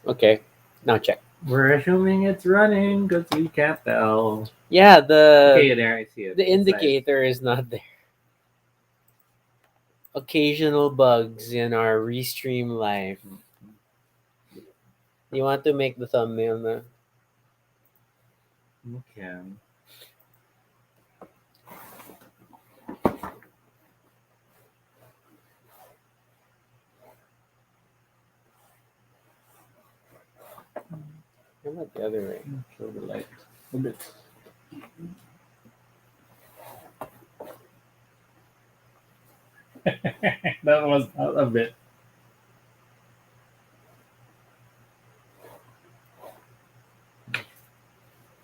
Okay, now check. We're assuming it's running because we can't tell. Yeah, Okay, there, I see it. the It's live. indicator is not there. Occasional bugs in our restream live. You want to make the thumbnail na? Okay. How about the other way? Show the light a bit. That was not a bit.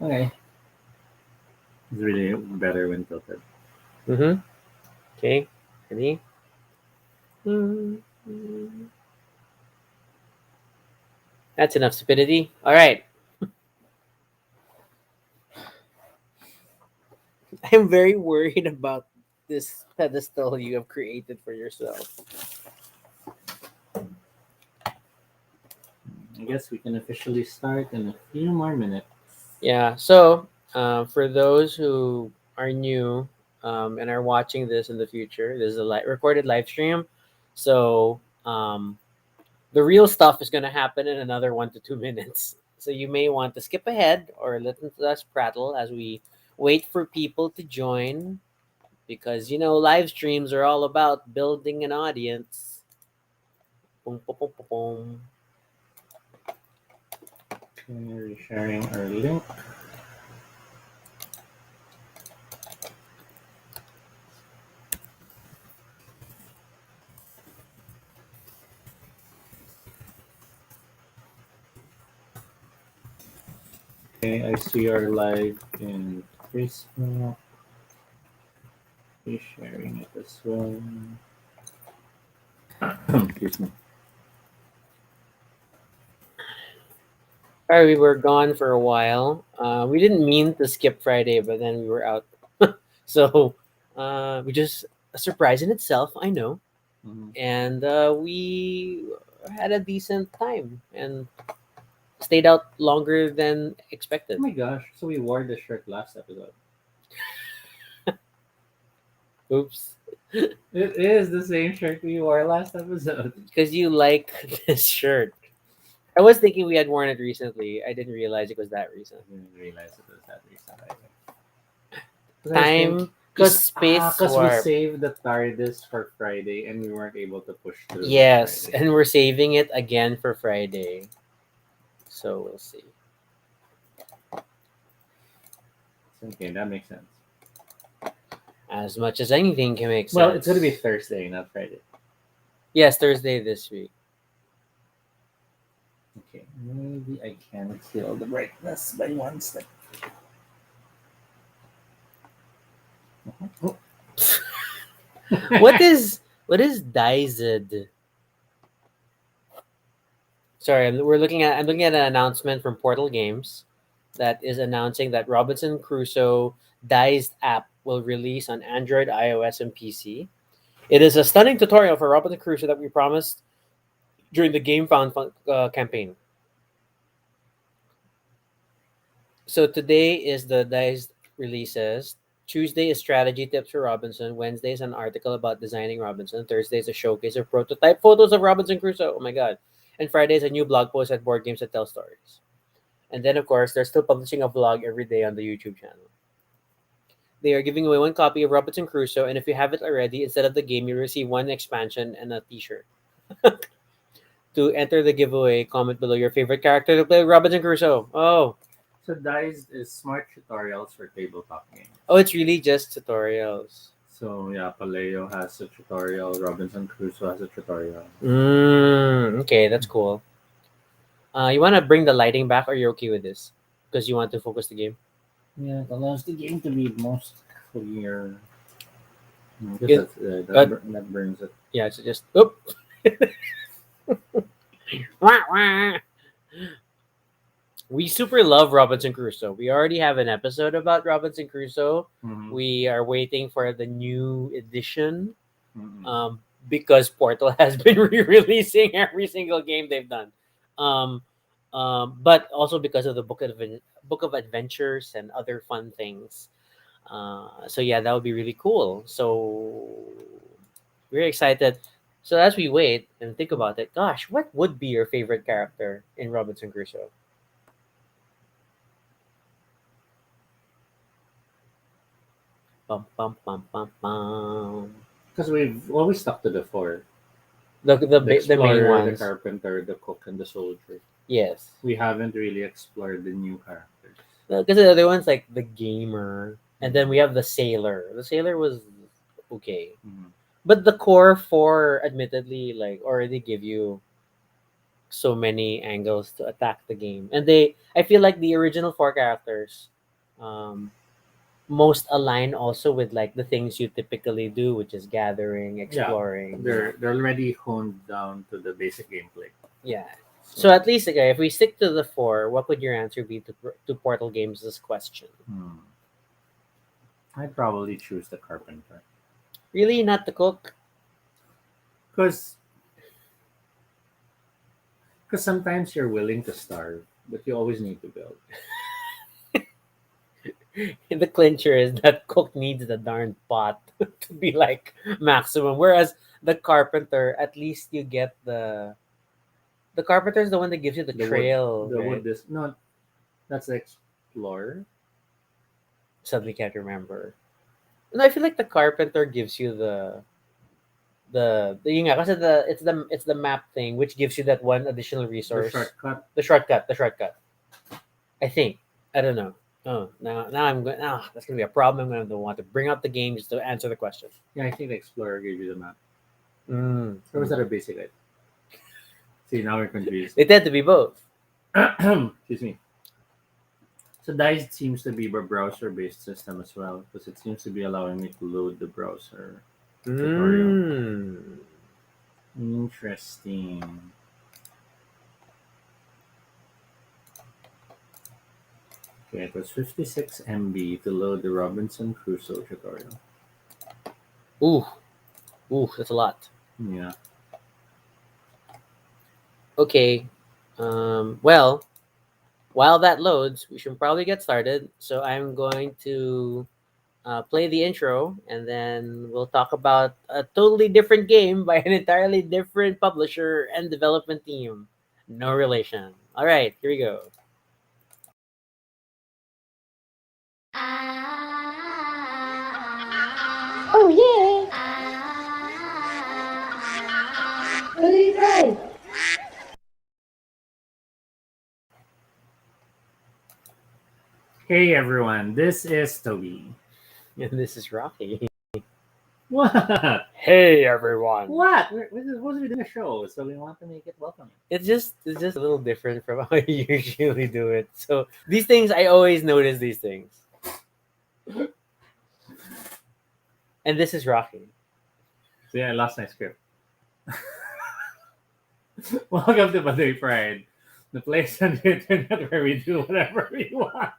Okay. It's really better when tilted. Mm-hmm. Okay, ready? That's enough stupidity. All right. I'm very worried about this pedestal you have created for yourself. I guess we can officially start in a few more minutes. Yeah. So, for those who are new and are watching this in the future, this is a recorded live stream. So, the real stuff is going to happen in another 1 to 2 minutes. So you may want to skip ahead or listen to us prattle as we wait for people to join, because live streams are all about building an audience. Boom, boom, boom, boom, boom. Okay, sharing our link. Okay, I see our live in Facebook. Be sharing it as well. Excuse me. Sorry, we were gone for a while. We didn't mean to skip Friday, but then we were out. So we just a surprise in itself, I know. Mhm. And we had a decent time and stayed out longer than Oh expected. my gosh! So we wore this shirt last episode. Oops. It is the same shirt we wore last episode. Because you like this shirt. I was thinking we had worn it recently. I didn't realize it was that recent. I didn't realize it was that recent either. Because I was thinking, Time to space cause we warp. saved the TARDIS for Friday and we weren't able to push through on Yes, Friday. and we're saving it again for Friday. So we'll see. Okay, that makes sense. As much as anything can make sense. Well, it's gonna be Thursday, not Friday. Yes, Thursday this week. Okay, maybe I can kill the brightness by one step. Oh. What is Dized? Sorry, I'm looking at an announcement from Portal Games that is announcing that Robinson Crusoe Diced app will release on Android, iOS, and PC. It is a stunning tutorial for Robinson Crusoe that we promised during the Game Found campaign. So today is the Diced releases. Tuesday is strategy tips for Robinson. Wednesday is an article about designing Robinson. Thursday is a showcase of prototype photos of Robinson Crusoe. Oh my god! And Friday is a new blog post at Board Games that Tell Stories. And then, of course, they're still publishing a vlog every day on the YouTube channel. They are giving away one copy of Robinson Crusoe, and if you have it already, instead of the game, you receive one expansion and a T-shirt. To enter the giveaway, comment below your favorite character to play Robinson Crusoe. Oh, So Diced is smart tutorials for tabletop games. oh, it's really just tutorials. So yeah, Paleo has a tutorial. Robinson Crusoe has a tutorial. Okay, that's cool. You want to bring the lighting back, or you're okay with this? Because you want to focus the game. Yeah, it allows the game to be most clear. I guess It- that burns it. Yeah, it's just. Oop. Wah, wah. We super love Robinson Crusoe. We already have an episode about Robinson Crusoe. Mhm. We are waiting for the new edition Mhm. because Portal has been re-releasing every single game they've done. Um, but also because of the Book of Adventures and other fun things. So yeah, that would be really cool. So we're excited. So as we wait and think about it, gosh, what would be your favorite character in Robinson Crusoe? Bum bum bum bum bum. Because we've always stuck to the four: the The main explorer, the ones, carpenter, the cook, and the soldier. yes. We haven't really explored the new characters. Because the other ones like the gamer, and then Mhm. we have the sailor. The sailor was okay, Mhm. but the core four, admittedly, like already give you so many angles to attack the game, and I feel like the original four characters, um, most align also with like the things you typically do, which is gathering, Yeah, exploring. they're already honed down to the basic gameplay. Yeah. So So, at least, okay, if we stick to the four, what would your answer be to Portal Games' this question? hmm, I'd probably choose the carpenter Really, not the cook? because sometimes you're willing to starve, but you always need to build. The clincher is that cook needs the darn pot to be like maximum, whereas the carpenter, at least you get the carpenter is the one that gives you the trail, The wood. right? This no, that's the explorer. Suddenly can't remember. And I feel like the carpenter gives you the yun nga, kasi it's the map thing which gives you that one additional The resource. shortcut. The shortcut. I think. I don't know. Oh, now I'm going. Ah, that's gonna be a problem. I'm gonna want to bring up the game just to answer the question. Yeah, I think the explorer gave you the map. Mm. Or was that a basic item? See, now we're confused. They tend to be both. Excuse me. So Dice seems to be a browser-based system as well, because it seems to be allowing me to load the browser tutorial. Mm. Interesting. Okay, it was 56 MB to load the Robinson Crusoe tutorial. Ooh, ooh, that's a lot. Yeah. Okay. Well, while that loads, we should probably get started. So I'm going to play the intro, and then we'll talk about a totally different game by an entirely different publisher and development team. No relation. All right, here we go. Oh yeah! Really right! Hey everyone, this is Toby. And this is Rocky. What? Hey everyone. What? We're supposed to be doing a show, so we want to make it welcoming. It's just a little different from how you usually do it. So these things I always notice these things. And this is Rocky. So yeah, I lost my script. Welcome to Baduy Pride, the place on the internet where we do whatever we want.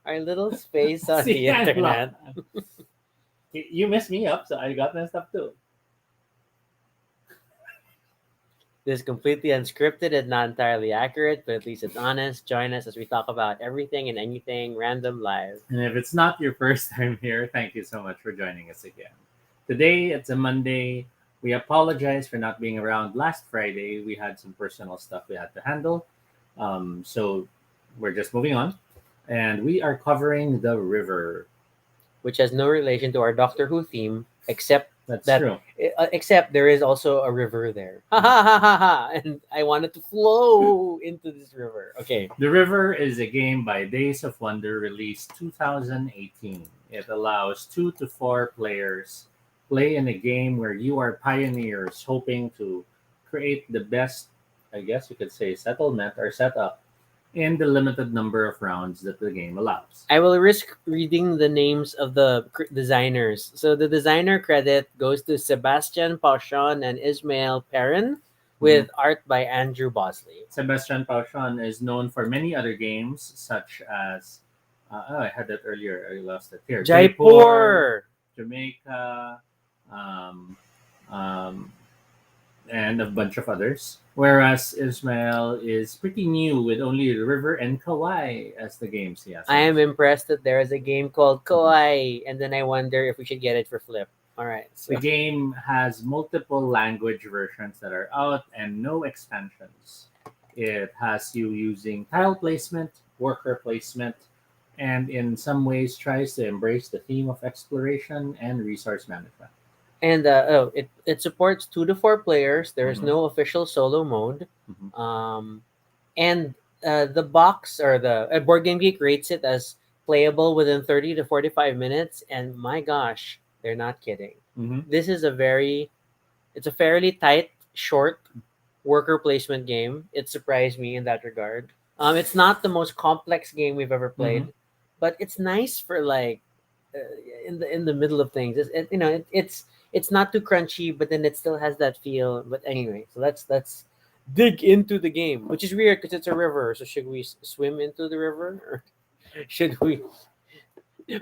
Our little space on See, the I internet. You messed me up, so I got messed up too. This is completely unscripted and not entirely accurate, but at least it's honest. Join us as we talk about everything and anything random live. And if it's not your first time here, thank you so much for joining us again. Today, it's a Monday. We apologize for not being around last Friday. We had some personal stuff we had to handle. So we're just moving on. And we are covering the river. Which has no relation to our Doctor Who theme, except That's that true. except there is also a river there. Ha ha ha ha ha! And I wanted to flow into this river. Okay. The River is a game by Days of Wonder released 2018. It allows 2 to 4 players play in a game where you are pioneers hoping to create the best, I guess you could say, settlement or setup in the limited number of rounds that the game allows. I will risk reading the names of the designers. So the designer credit goes to Sébastien, Pauchon, and Ismaël Perrin, with art by Andrew Bosley. Sébastien Pauchon is known for many other games, such as I had that earlier. I lost it here. Jaipur. Jamaica, um, um, and a bunch of others. Whereas Ismaël is pretty new with only River and Kauai as the games he has. I am impressed that there is a game called Kauai, and then I wonder if we should get it for Flip. All right. So The game has multiple language versions that are out and no expansions. It has you using tile placement, worker placement, and in some ways tries to embrace the theme of exploration and resource management. and it supports 2 to 4 players. There is Mhm. no official solo mode. Mhm. And the box or the Board Game Geek rates it as playable within 30 to 45 minutes. And my gosh, they're not kidding. Mhm. This is it's a fairly tight, short worker placement game. It surprised me in that regard. It's not the most complex game we've ever played, but it's nice for like uh, in the middle of things. It's not too crunchy, but then it still has that feel. But anyway, so let's dig into the game, which is weird because it's a river. So should we swim into the river, or should we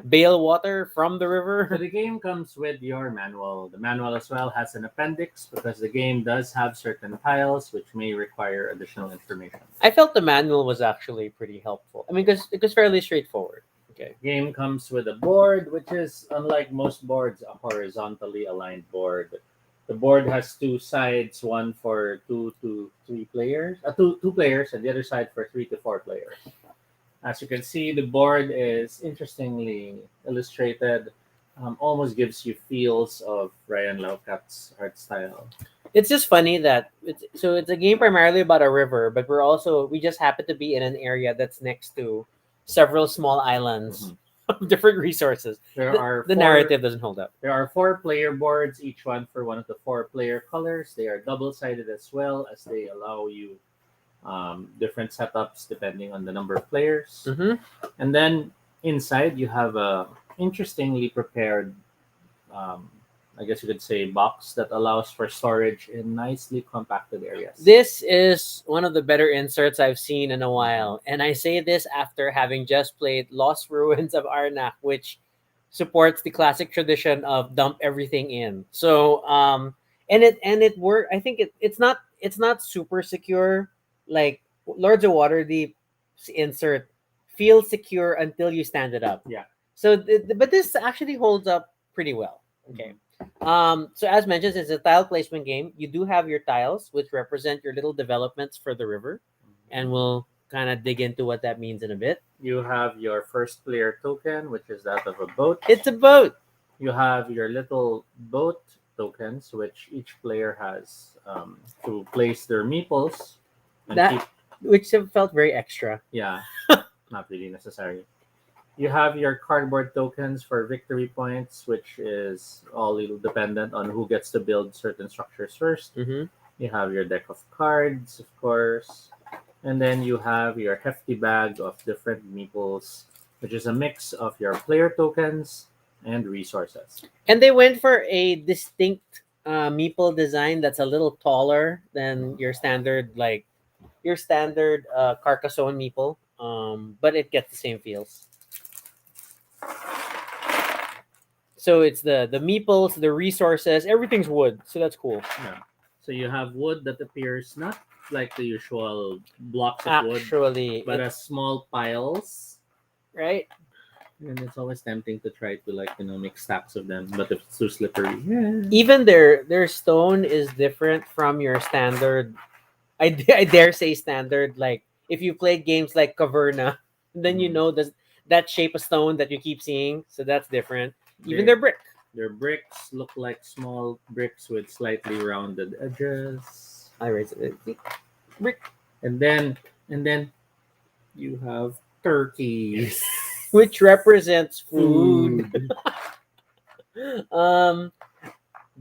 bail water from the So river? the game comes with your manual. The manual as well has an appendix because the game does have certain tiles which may require additional information. I felt the manual was actually pretty helpful. I mean, because it was fairly straightforward. Okay. Game comes with a board, which is unlike most boards, a horizontally aligned board. The board has two sides, one for 2 to 3 players, two players, and the other side for 3 to 4 players. As you can see, the board is interestingly illustrated. Almost gives you feels of Ryan Laucat's art style. It's just funny that it's a game primarily about a river, but we just happen to be in an area that's next to several small islands Mhm. of different resources. There The, are the four, narrative doesn't hold up. There are 4 player boards, each one for one of the 4 player colors. They are double sided as well as they allow you different setups depending on the number of players. Mm-hmm. And then inside you have a interestingly prepared, um, I guess you could say, box that allows for storage in nicely compacted areas. This is one of the better inserts I've seen in a while, and I say this after having just played Lost Ruins of Arnak, which supports the classic tradition of dump everything in. So and it work. I think it's not super secure like Lords of Waterdeep's insert feels secure until you stand it up. Yeah. So but this actually holds up pretty well. Okay. So as mentioned, it's a tile placement game. You do have your tiles, which represent your little developments for the river, and we'll kind of dig into what that means in a bit. You have your first player token, which is that of a boat. It's a boat. You have your little boat tokens, which each player has to place their meeples and That keep. which have felt very extra. Yeah, not really necessary. You have your cardboard tokens for victory points, which is all little dependent on who gets to build certain structures first. Mm-hmm. You have your deck of cards, of course. And then you have your hefty bag of different meeples, which is a mix of your player tokens and resources. And they went for a distinct meeple design that's a little taller than your standard Carcassonne meeple. But it gets the same feels. So it's the meeples, the resources, everything's wood. So that's cool. Yeah. So you have wood that appears not like the usual blocks of wood, Actually, but as small piles. right? And it's always tempting to try to make stacks of them, but if it's too slippery, yeah. Even their stone is different from your standard. I dare say standard. Like if you played games like Caverna, then you know that shape of stone that you keep seeing. So that's different. Even their brick. Their bricks look like small bricks with slightly rounded edges. I raise it. Brick, And then you have turkeys. which represents food.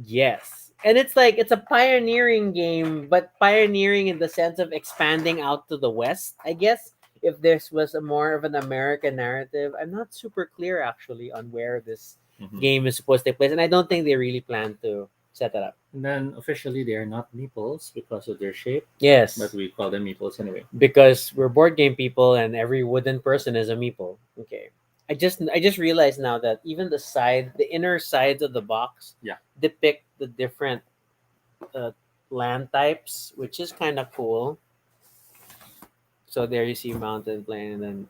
Yes. And it's a pioneering game, but pioneering in the sense of expanding out to the west, I guess. If this was a more of an American narrative, I'm not super clear actually on where this Mhm. game is supposed to take place, and I don't think they really plan to set that up. And then officially they are not meeples because of their shape, Yes, but we call them meeples anyway. because we're board game people, and every wooden person is a meeple. Okay. I just realized now that even the inner sides of the box, Yeah. depict the different uh, land types, which is kind of cool. So there you see mountain, plain, and then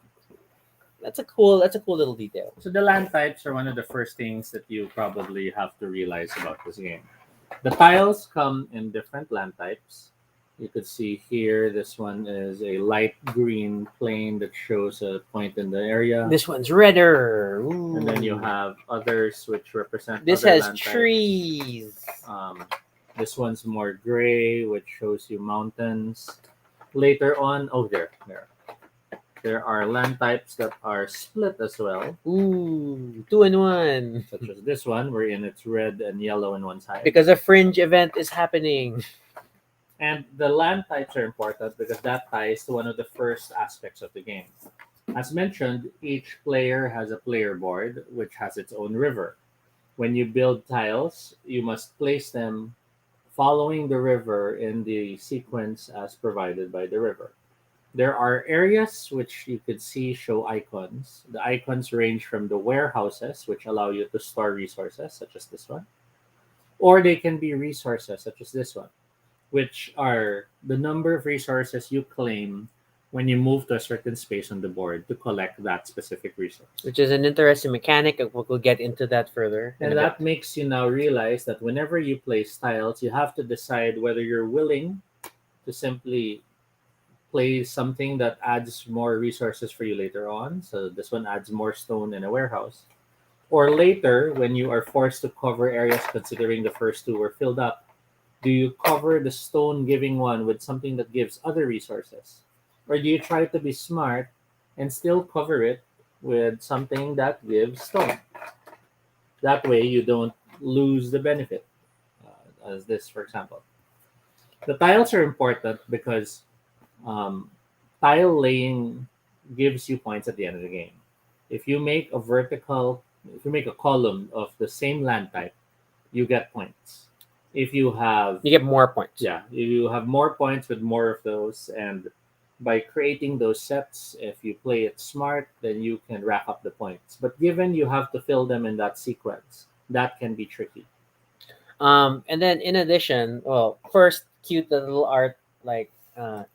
that's a cool little detail. So the land types are one of the first things that you probably have to realize about this game. The tiles come in different land types. You could see here, this one is a light green plane that shows a point in the area. This one's redder. And then you Ooh. have others which represent This other has land types. trees. This one's more gray, which shows you mountains. Later on, there are land types that are split as well, Ooh, 2-in-1. such as this one, wherein it's red and yellow in one side. Because a fringe event is happening. And the land types are important because that ties to one of the first aspects of the game. As mentioned, each player has a player board which has its own river. When you build tiles, you must place them following the river in the sequence as provided by the river. There are areas which you could see show icons. The icons range from the warehouses, which allow you to store resources, such as this one, or they can be resources, such as this one, which are the number of resources you claim when you move to a certain space on the board to collect that specific resource. Which is an interesting mechanic. We'll get into that further. And that makes you now realize that whenever you place tiles, you have to decide whether you're willing to simply play something that adds more resources for you later on. So this one adds more stone in a warehouse. Or later, when you are forced to cover areas considering the first two were filled up, do you cover the stone giving one with something that gives other resources? Or do you try to be smart and still cover it with something that gives stone? That way you don't lose the benefit, as this, for example. The tiles are important because um, tile laying gives you points at the end of the game. If you make if you make a column of the same land type, you get points. If you have, you get more points. yeah, you have more points with more of those, and by creating those sets, if you play it smart, then you can rack up the points. But given you have to fill them in that sequence, that can be tricky. And then in addition, well, first, cute the little art, like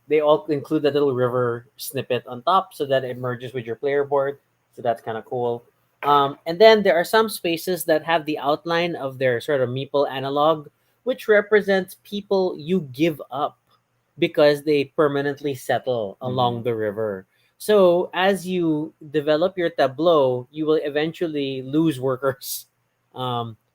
they all include the little river snippet on top so that it merges with your player board. So that's kind of cool. And then there are some spaces that have the outline of their sort of meeple analog, which represents people you give up because they permanently settle along the river. So as you develop your tableau, you will eventually lose workers,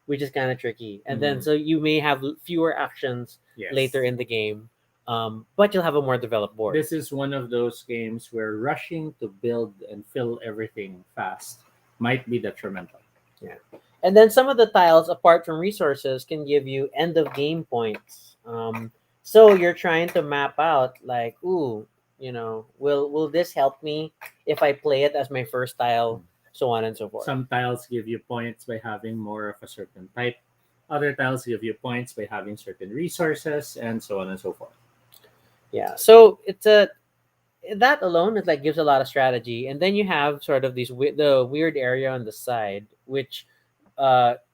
which is kind of tricky. And then so you may have fewer actions Yes. later in the game, but you'll have a more developed board. This is one of those games where rushing to build and fill everything fast might be detrimental. And then some of the tiles, apart from resources, can give you end of game points. So you're trying to map out, like, ooh, will this help me if I play it as my first tile, so on and so forth. Some tiles give you points by having more of a certain type. Other tiles give you points by having certain resources, and so on and so forth. Yeah. So it's that alone, it like gives a lot of strategy, and then you have sort of the weird area on the side, which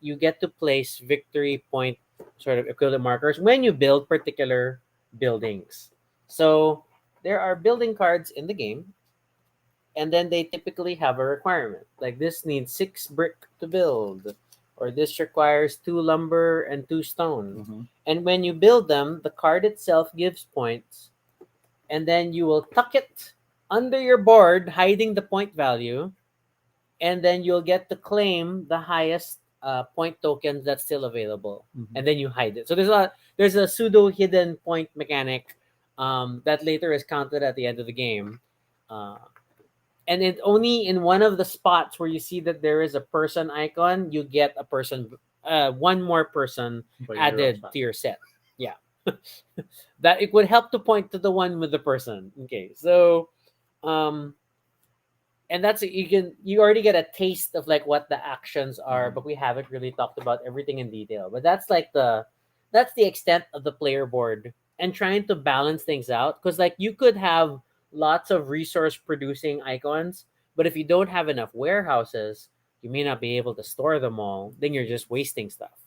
you get to place victory point sort of equivalent markers when you build particular buildings. So there are building cards in the game, and then they typically have a requirement, like this needs 6 brick to build, or this requires 2 lumber and 2 stone. And when you build them, the card itself gives points, and then you will tuck it under your board, hiding the point value, and then you'll get to claim the highest point tokens that's still available, and then you hide it. So there's a pseudo hidden point mechanic that later is counted at the end of the game, and it only in one of the spots where you see that there is a person icon, you get a person, one more person added to your set. Yeah. That it would help to point to the one with the person. Okay, so and that's you already get a taste of like what the actions are, Mhm. but we haven't really talked about everything in detail. But that's the extent of the player board, and trying to balance things out, because like you could have lots of resource producing icons, but if you don't have enough warehouses, you may not be able to store them all, then you're just wasting stuff.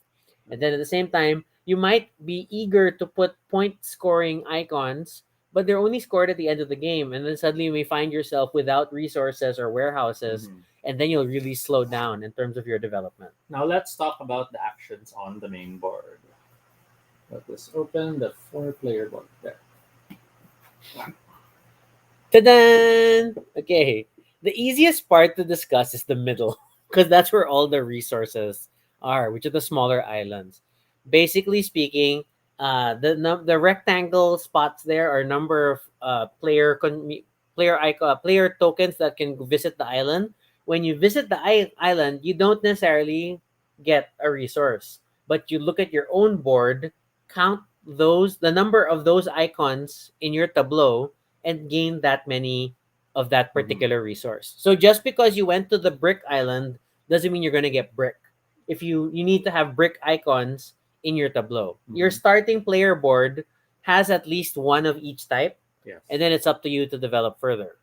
And then at the same time, you might be eager to put point scoring icons, but they're only scored at the end of the game, and then suddenly you may find yourself without resources or warehouses, Mhm. and then you'll really slow down in terms of your development. Now let's talk about the actions on the main board. Let us open the four-player board there. Ta-da! Okay, the easiest part to discuss is the middle, because that's where all the resources are, which are the smaller islands. Basically speaking, the rectangle spots there are number of player tokens that can visit the island. When you visit the island, you don't necessarily get a resource, but you look at your own board, count the number of those icons in your tableau, and gain that many of that Mhm. particular resource. So just because you went to the brick island doesn't mean you're going to get brick. If you need to have brick icons in your tableau. Your Mhm. starting player board has at least one of each type, Yes. and then it's up to you to develop further.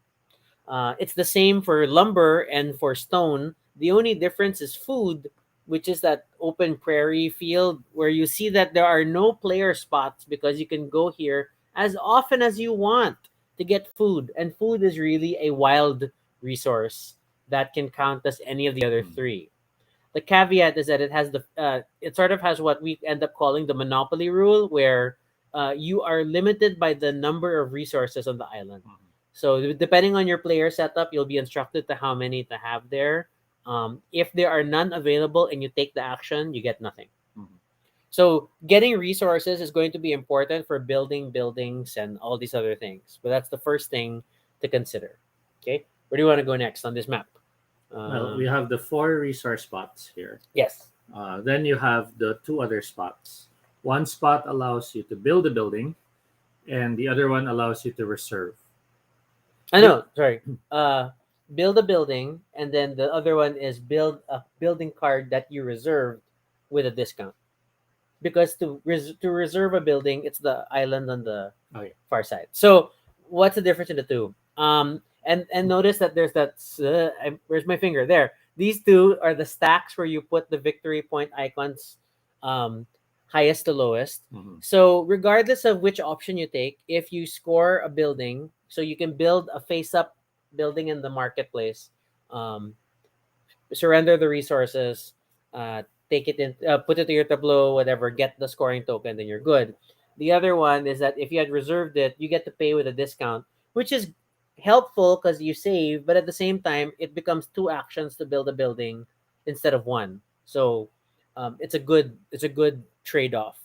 It's the same for lumber and for stone. The only difference is food, which is that open prairie field where you see that there are no player spots because you can go here as often as you want to get food. And food is really a wild resource that can count as any of the other Mhm. three. The caveat is that it sort of has what we end up calling the monopoly rule, where you are limited by the number of resources on the island. Mhm. So depending on your player setup, you'll be instructed to how many to have there. If there are none available and you take the action, you get nothing. Mhm. So getting resources is going to be important for building buildings and all these other things. But that's the first thing to consider. Okay, where do you want to go next on this map? Well, we Um, have the four resource spots here. yes. Then you have the two other spots. One spot allows you to build a building, and the other one allows you to reserve. I Bu- know. Sorry. Uh, build a building, and then the other one is build a building card that you reserved with a discount. Because to reserve a building, it's the island on the oh yeah. far side. So what's the difference in the two? And notice that there's where's my finger there. These two are the stacks where you put the victory point icons, um, highest to lowest. Mhm. So regardless of which option you take, if you score a building, so you can build a face up building in the marketplace, um, surrender the resources, take it in, put it to your tableau, whatever, get the scoring token, then you're good. The other one is that if you had reserved it, you get to pay with a discount, which is helpful because you save, but at the same time, it becomes two actions to build a building instead of one. So it's a good trade off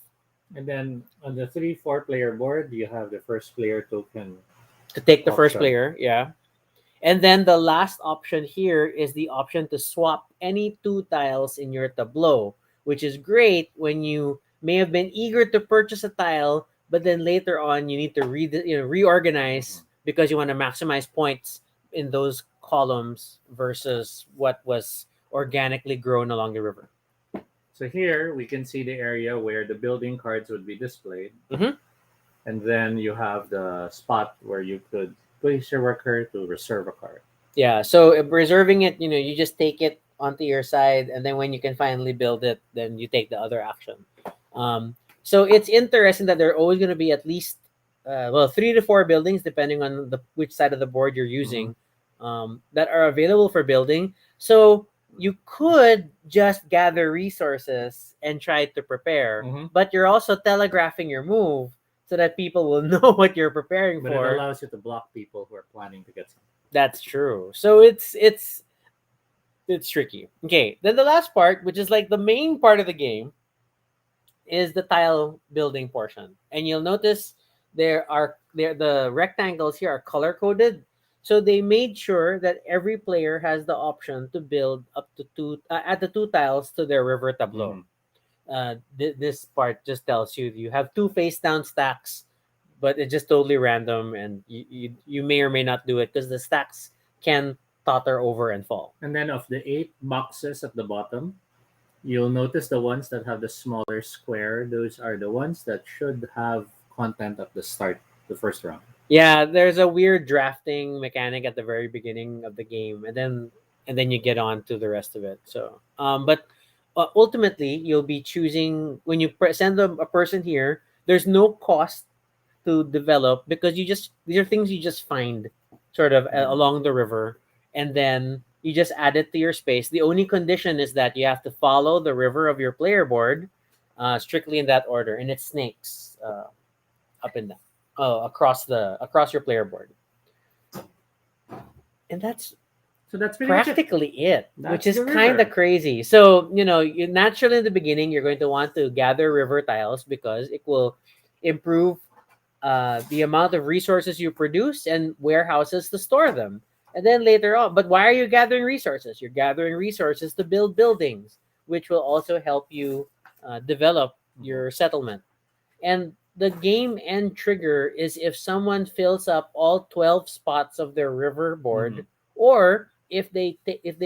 And then on the 3-4 player board, you have the first player token to take the first option. player. Yeah. And then the last option here is the option to swap any two tiles in your tableau, which is great when you may have been eager to purchase a tile, but then later on you need to reorganize Mhm. because you want to maximize points in those columns versus what was organically grown along the river. So here we can see the area where the building cards would be displayed, hmm and then you have the spot where you could place your worker to reserve a card. Yeah, so reserving it, you just take it onto your side, and then when you can finally build it, then you take the other action. So it's interesting that there are always going to be at least, well, 3 to 4 buildings, depending on which side of the board you're Mhm. using, that are available for building. So you could just gather resources and try to prepare, Mhm. but you're also telegraphing your move so that people will know what you're preparing But it for. allows you to block people who are planning to get something. That's true. So it's tricky. Okay, then the last part, which is like the main part of the game, is the tile building portion. And you'll notice the rectangles here are color coded. So they made sure that every player has the option to build up to add the two tiles to their river tableau. Mhm. This part just tells you have two face down stacks, but it's just totally random, and you may or may not do it because the stacks can totter over and fall. And then of the 8 boxes at the bottom, you'll notice the ones that have the smaller square. Those are the ones that should have content at the start, the first round. Yeah, there's a weird drafting mechanic at the very beginning of the game, and then you get on to the rest of it. So, but ultimately, you'll be choosing when you send a person here. There's no cost to develop because you just these are things you just find sort of Mhm. along the river, and then you just add it to your space. The only condition is that you have to follow the river of your player board, strictly in that order, and it snakes up and down, across your player board, and that's So that's pretty much it. practically it, which That's is the kind of river. crazy. So, you naturally in the beginning, you're going to want to gather river tiles because it will improve the amount of resources you produce and warehouses to store them. And then later on, but why are you gathering resources? You're gathering resources to build buildings, which will also help you develop Mhm. your settlement. And the game end trigger is if someone fills up all 12 spots of their river board, Mhm. or if they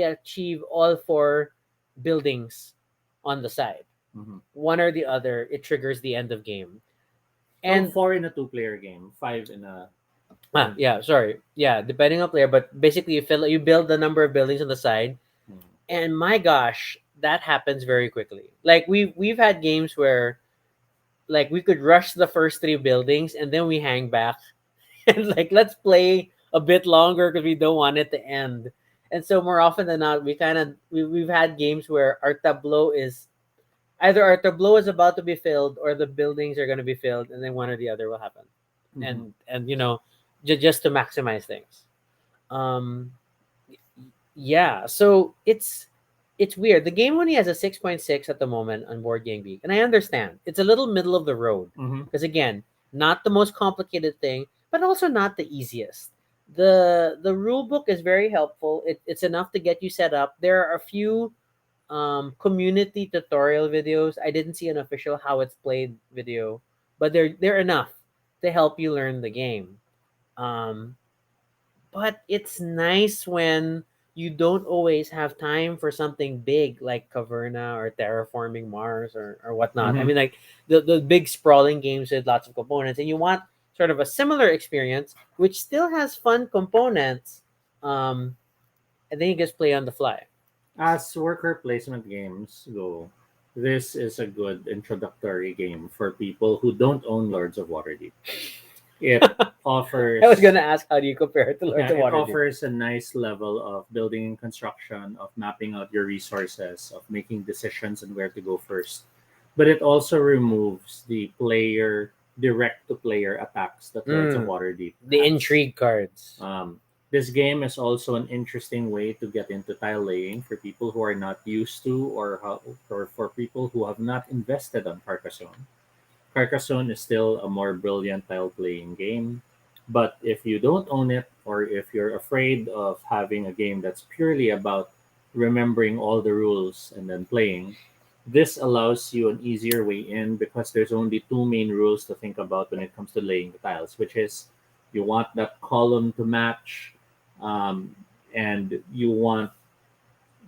achieve all four buildings on the side. Mhm. One or the other, it triggers the end of game. Well, And 4 in a 2-player game, 5 in a. In, yeah, sorry. Yeah, depending on player, but basically you build the number of buildings on the side, Mhm. and my gosh, that happens very quickly. Like we've had games where like we could rush the first three buildings and then we hang back and like let's play a bit longer because we don't want it to end. And so more often than not, we've had games where our tableau is either our tableau is about to be filled or the buildings are going to be filled, and then one or the other will happen. Mhm. And just to maximize things. Um, yeah, so it's weird. The game only has a 6.6 at the moment on Board Game Geek, and I understand it's a little middle of the road Mhm. because again, not the most complicated thing, but also not the easiest. The rule book is very helpful. It's enough to get you set up. There are a few community tutorial videos. I didn't see an official how it's played video, but they're enough to help you learn the game. Um, but it's nice when you don't always have time for something big like Caverna or terraforming Mars or whatnot. I Mhm. mean, like the big sprawling games with lots of components, and you want sort of a similar experience, which still has fun components, um, and then you just play on the fly. As worker placement games go, this is a good introductory game for people who don't own Lords of Waterdeep. It I was offers gonna ask how do you compare it to Yeah, Lords of it Waterdeep? offers a nice level of building and construction, of mapping out your resources, of making decisions on where to go first. But it also removes the player direct to player attacks that Lords of Mm, Waterdeep the has. intrigue cards. This game is also an interesting way to get into tile laying for people who are not used to, or for people who have not invested on Carcassonne. Carcassonne is still a more brilliant tile playing game, but if you don't own it, or if you're afraid of having a game that's purely about remembering all the rules and then playing, this allows you an easier way in because there's only two main rules to think about when it comes to laying the tiles, which is you want that column to match, um, and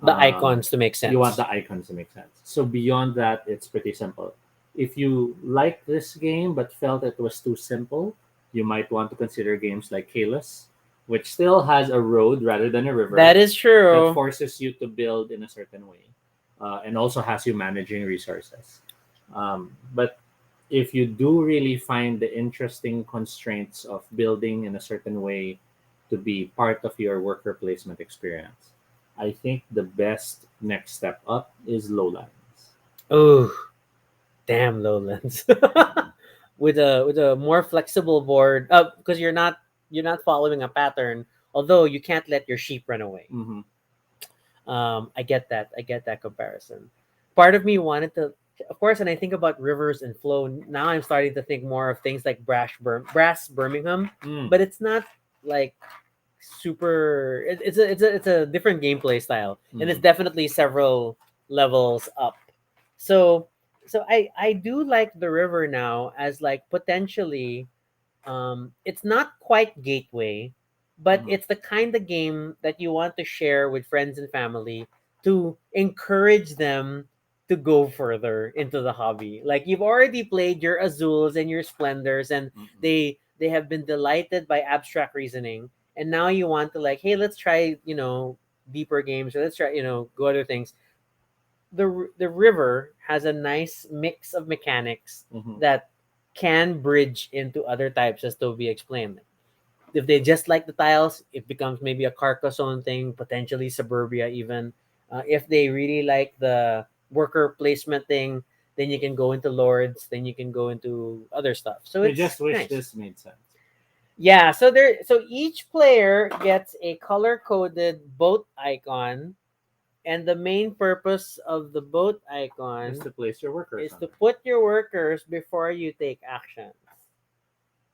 The um, icons to make you want sense. the icons to make sense. So beyond that, it's pretty simple. If you like this game but felt it was too simple, you might want to consider games like Kalos, which still has a road rather than a That river is that true. forces you to build in a certain way, and also has you managing resources. But if you do really find the interesting constraints of building in a certain way to be part of your worker placement experience, I think the best next step up is Lowlands. Oh, damn lowlands. With a more flexible board, because you're not following a pattern. Although you can't let your sheep run away. Hmm. I get that. I get that comparison. Part of me wanted to, of course, and I think about rivers and flow. Now I'm starting to think more of things like Brass Birmingham, Mm. but it's not like super. It's a different gameplay style, and it's Hmm. definitely several levels up. So I do like the river now as like potentially, it's not quite gateway, but Mhm. it's the kind of game that you want to share with friends and family to encourage them to go further into the hobby. Like you've already played your Azules and your Splendors, and Mhm. they have been delighted by abstract reasoning, and now you want to like, hey, let's try deeper games, or let's try go other things. The river has a nice mix of mechanics Mhm. that can bridge into other types, as Toby explained. If they just like the tiles, it becomes maybe a Carcassonne thing, potentially Suburbia even. If they really like the worker placement thing, then you can go into Lords, then you can go into other stuff. So I it's just wish nice. this made sense. Yeah, so each player gets a color-coded boat icon, and the main purpose of the boat Is icon to place your workers is on to it, put your workers before you take action.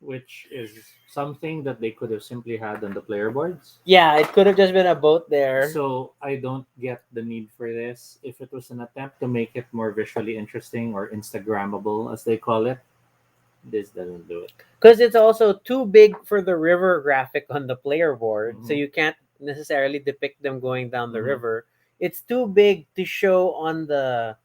which is something that they could have simply had on the player boards. Yeah, it could have just been a boat there. So I don't get the need for this. If it was an attempt to make it more visually interesting or Instagrammable, as they call it, this doesn't do it. Because it's also too big for the river graphic on the player board, so Hmm. you can't necessarily depict them going down the Hmm. river. It's too big to show on the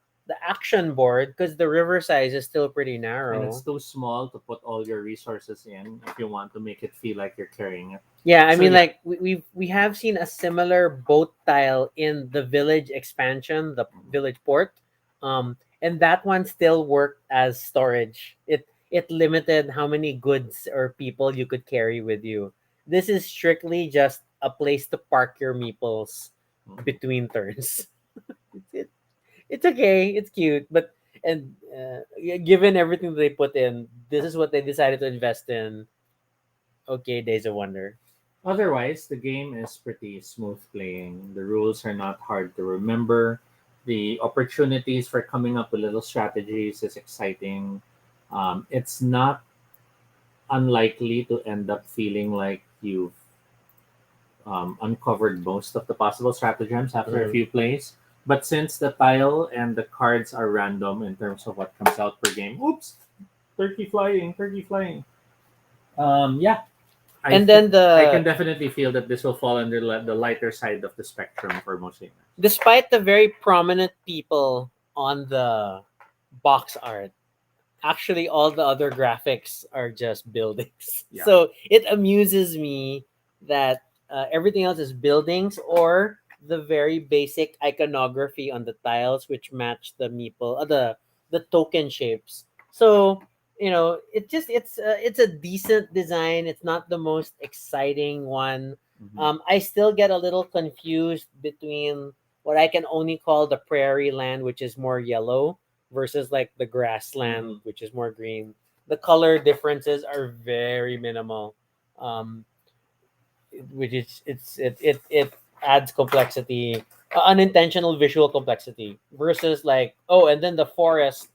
action board because the river size is still pretty And it's narrow. too small to put all your resources in if you want to make it feel like you're carrying it. Yeah, I So mean, yeah. like we have seen a similar boat tile in the village expansion, the Mhm. village port, and that one still worked as storage. It limited how many goods or people you could carry with you. This is strictly just a place to park your meeples Mhm. between turns. it, it's okay, it's cute, but and given everything they put in, this is what they decided to invest in. Okay, Days of Wonder. Otherwise, the game is pretty smooth playing. The rules are not hard to remember. The opportunities for coming up with little strategies is exciting. It's not unlikely to end up feeling like you've uncovered most of the possible stratagems after a Mhm. few plays. But since the tile and the cards are random in terms of what comes out per game, oops, turkey flying, turkey flying. Yeah, I And th- then I can the definitely feel that this will fall under the lighter side of the spectrum for most gamers. despite the very prominent people on the box art, actually all the other graphics are just buildings. Yeah. So it amuses me that everything else is buildings or the very basic iconography on the tiles, which match the meeple, the token shapes. So it's a decent design. It's not the most exciting one. Mhm. I still get a little confused between what I can only call the prairie land, which is more yellow, versus like the grassland, Mhm. which is more green. The color differences are very minimal, um, which is it adds complexity, unintentional visual complexity. Versus like, oh, and then the forest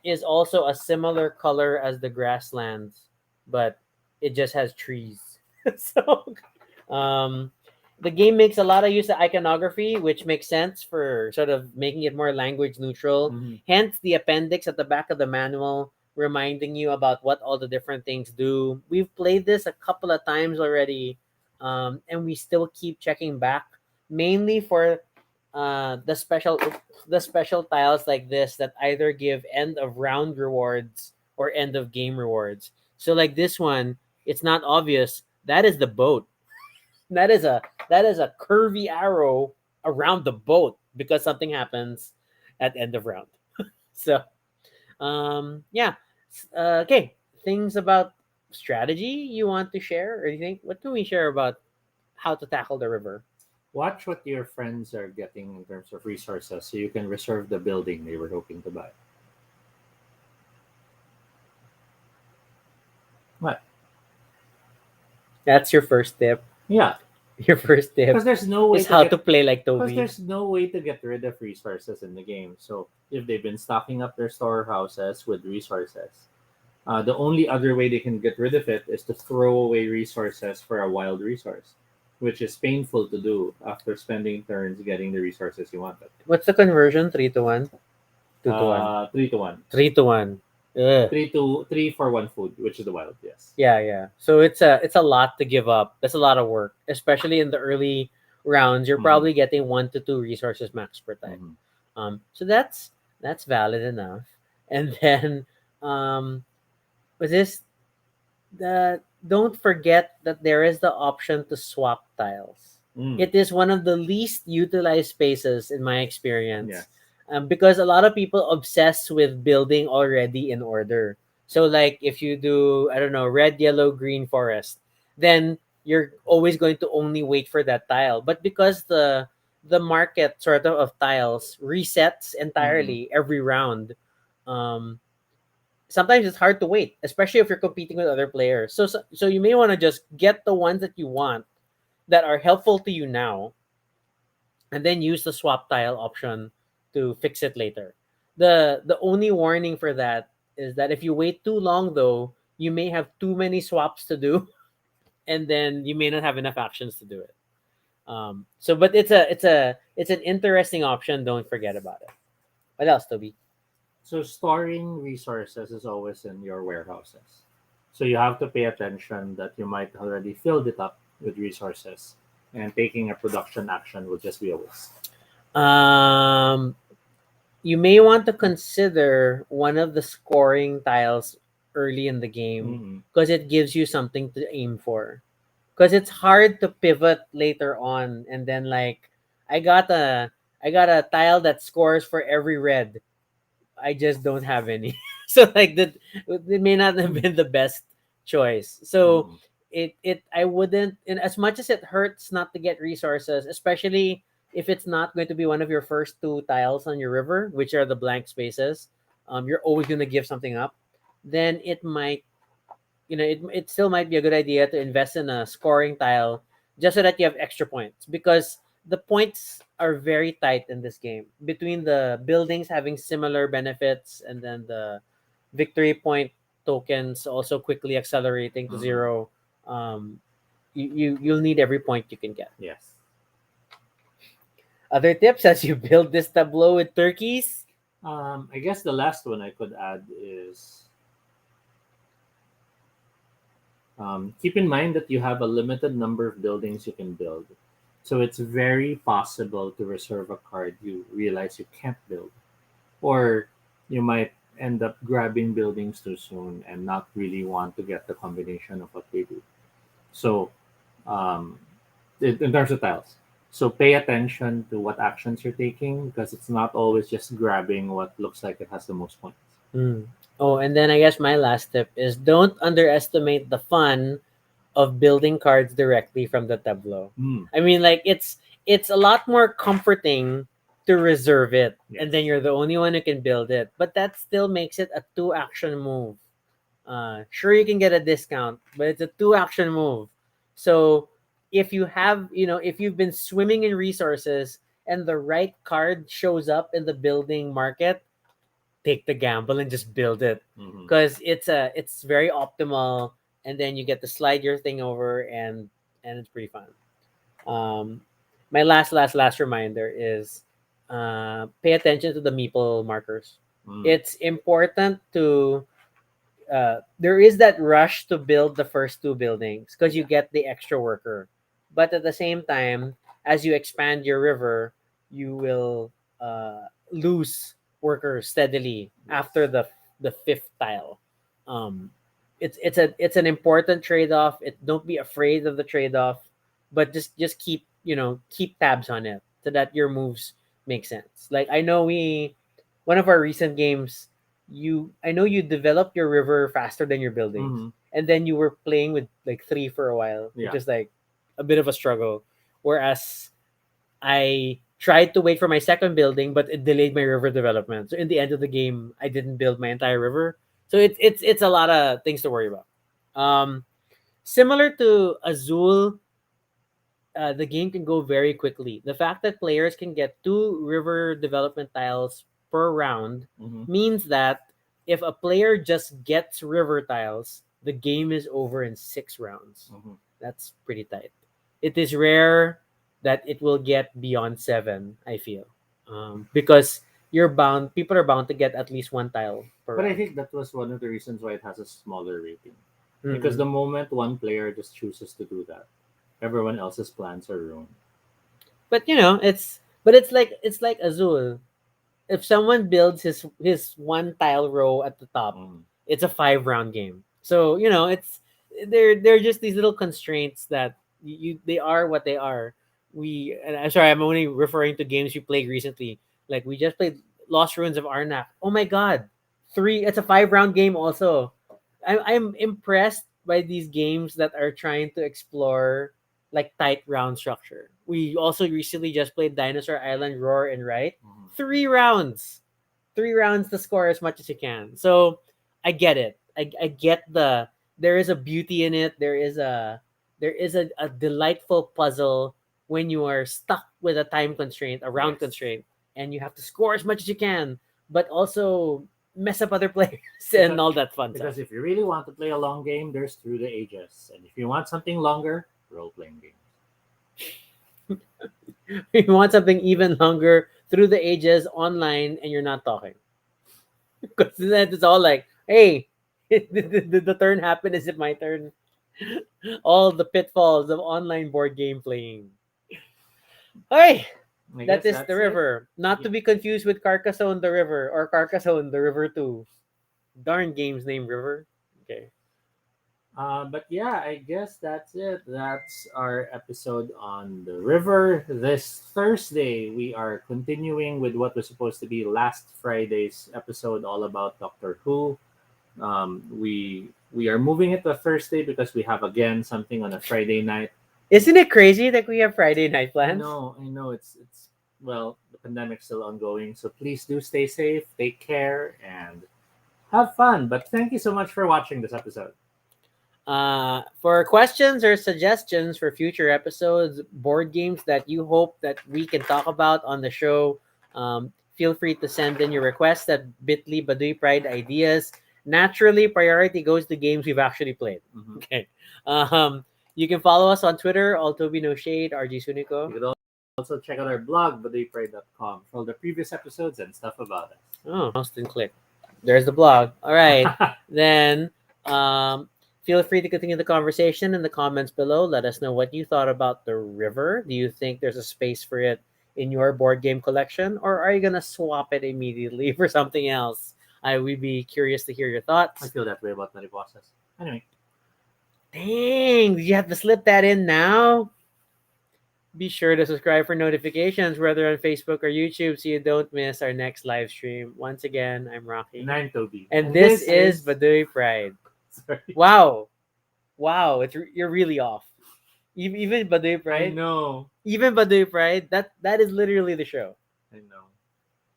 is also a similar color as the grasslands, but it just has trees. So um, the game makes a lot of use of iconography, which makes sense for sort of making it more language neutral. Mhm. Hence, the appendix at the back of the manual reminding you about what all the different things do. We've played this a couple of times already, and we still keep checking back, mainly for the special tiles like this that either give end of round rewards or end of game rewards. So like this one, it's not obvious. That is the boat. That is a curvy arrow around the boat because something happens at end of round. So yeah. Okay. Things about strategy you want to share, or you think what can we share about how to tackle the river? Watch what your friends are getting in terms of resources so you can reserve the building they were hoping to buy. What? That's your first tip. Yeah, Your first because tip there's no way is to how to get play like because Toby. there's no way to get rid of resources in the game. So if they've been stocking up their storehouses with resources, the only other way they can get rid of it is to throw away resources for a wild resource, which is painful to do after spending turns getting the resources you wanted. What's the conversion? 3 to 1, 2 to 1, 3 to 1. 3 to 1. Ugh. Three for one food, which is the wild. Yes. Yeah, yeah. So it's a lot to give up. That's a lot of work, especially in the early rounds. You're Mm-hmm. probably getting 1 to 2 resources max per type. Mm-hmm. So that's valid enough. And then um, with this, don't forget that there is the option to swap tiles. Mm. It is one of the least utilized spaces in my experience, Yes. because a lot of people obsess with building already in order. So, like if you do, I don't know, red, yellow, green forest, then you're always going to only wait for that tile. But because the market sort of tiles resets Mm-hmm. entirely every round, um, sometimes it's hard to wait, especially if you're competing with other players. So you may want to just get the ones that you want that are helpful to you now, and then use the swap tile option to fix it later. The only warning for that is that if you wait too long, though, you may have too many swaps to do, and then you may not have enough actions to do it. But it's an interesting option. Don't forget about it. What else, Toby? So storing resources is always in your warehouses. So you have to pay attention that you might already filled it up with resources, and taking a production action will just be a waste. Um, you may want to consider one of the scoring tiles early in the game Mm-hmm. because it gives you something to aim for. Because it's hard to pivot later on, and then like I got a I got a tile that scores for every red. I just don't have any. So like that, it may not have been the best choice. So Mm-hmm. it I wouldn't, and as much as it hurts not to get resources, especially if it's not going to be one of your first two tiles on your river, which are the blank spaces, you're always going to give something up. Then it might, it still might be a good idea to invest in a scoring tile just so that you have extra points, because the points are very tight in this game between the buildings having similar benefits, and then the victory point tokens also quickly accelerating to Mm-hmm. 0. You'll need every point you can get. Yes. Other tips as you build this tableau with turkeys. I guess the last one I could add is keep in mind that you have a limited number of buildings you can build. So it's very possible to reserve a card you realize you can't build. Or you might end up grabbing buildings too soon and not really want to get the combination of what they do. So, um, in terms of tiles, so pay attention to what actions you're taking because it's not always just grabbing what looks like it has the most points. Hmm. Oh, and then I guess my last tip is don't underestimate the fun of building cards directly from the tableau. Mm, I mean, like it's a lot more comforting to reserve it, and then yes. you're the only one who can build it. But that still makes it a two action move. Sure, you can get a discount, but it's a two action move. So if you've been swimming in resources and the right card shows up in the building market, take the gamble and just build it, Hmm. because it's very optimal, and then you get to slide your thing over, and it's pretty fun. um my last reminder is pay attention to the meeple markers. Mm, It's important to there is that rush to build the first two buildings because you yeah. get the extra worker, but at the same time, as you expand your river, you will lose workers steadily after Yes. the fifth tile. um it's an important trade-off. Don't be afraid of the trade-off, but just keep tabs on it so that your moves make sense. Like I know we one of our recent games, I know you developed your river faster than your buildings, Hmm. and then you were playing with like three for a while, which Yeah. is like a bit of a struggle. Whereas I tried to wait for my second building, but it delayed my river development. So in the end of the game, I didn't build my entire river. So it's a lot of things to worry about. Um, Similar to Azul, the game can go very quickly. The fact that players can get two river development tiles per round Hmm. means that if a player just gets river tiles, the game is over in 6 rounds. Hmm. That's pretty tight. It is rare that it will get beyond 7, I feel. Because People are bound to get at least one tile per But I round. think that was one of the reasons why it has a smaller rating. Because Mhm. the moment one player just chooses to do that, everyone else's plans are ruined. But it's like Azul. If someone builds his one tile row at the top, Mm. it's a 5 round game. So they're just these little constraints that they are what they are. And I'm sorry, I'm only referring to games we played recently. Like we just played Lost Ruins of Arnak. Oh my god, three! It's a 5 round game also. I'm impressed by these games that are trying to explore like tight round structure. We also recently just played Dinosaur Island Roar and Write. Mhm. 3 rounds. 3 rounds to score as much as you can. So I get it. I get there is a beauty in it. There is a delightful puzzle when you are stuck with a time constraint, a round Yes. constraint, and you have to score as much as you can, but also mess up other players and Because, all that fun stuff. because if you really want to play a long game, there's Through the Ages. And if you want something longer, role playing games. You want something even longer through the ages online and you're not talking. Because then it's all like, hey, the turn happened. Is it my turn? All the pitfalls of online board game playing. Hey, I that guess is the that's it. river. Not to Yeah. be confused with Carcassonne the River or Carcassonne the River 2. Darn games named River. Okay. But yeah, I guess that's it. That's our episode on the river. This Thursday, we are continuing with what was supposed to be last Friday's episode, all about Doctor Who. We are moving it to Thursday because we have again something on a Friday night. Isn't it crazy that we have Friday night plans? I know. It's well, the pandemic's still ongoing, so please do stay safe, take care, and have fun. But thank you so much for watching this episode. For questions or suggestions for future episodes, board games that you hope that we can talk about on the show, feel free to send in your requests at bit.ly Baduy Pride Ideas. Naturally, priority goes to games we've actually played. Mhm. Okay. Um, you can follow us on Twitter, Altobi No Shade, RG Sunico. You could also check out our blog, baduypride.com, for all the previous episodes and stuff about Oh, mouse didn't click. There's the blog. All right. us. Then feel free to continue the conversation in the comments below. Let us know what you thought about the river. Do you think there's a space for it in your board game collection, or are you gonna swap it immediately for something else? I would be curious to hear your I thoughts. feel that way about mariposas. Anyway, Dang, did you have to slip that in now? Be sure to subscribe for notifications, whether on Facebook or YouTube, so you don't miss our next live stream. Once again, I'm Rocky. and I'm Toby. And And this this is is. Baduy Pride. Sorry. Wow. Wow, you're really off. Even Baduy I Pride, know. even Baduy Pride, that is literally the show. I know.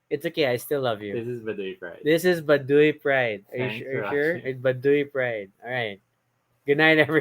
It's okay, I still love you. This is Baduy Pride. This is Baduy Pride. Are Thanks you for sure? watching. It's Baduy Pride. All right. Good night, everyone.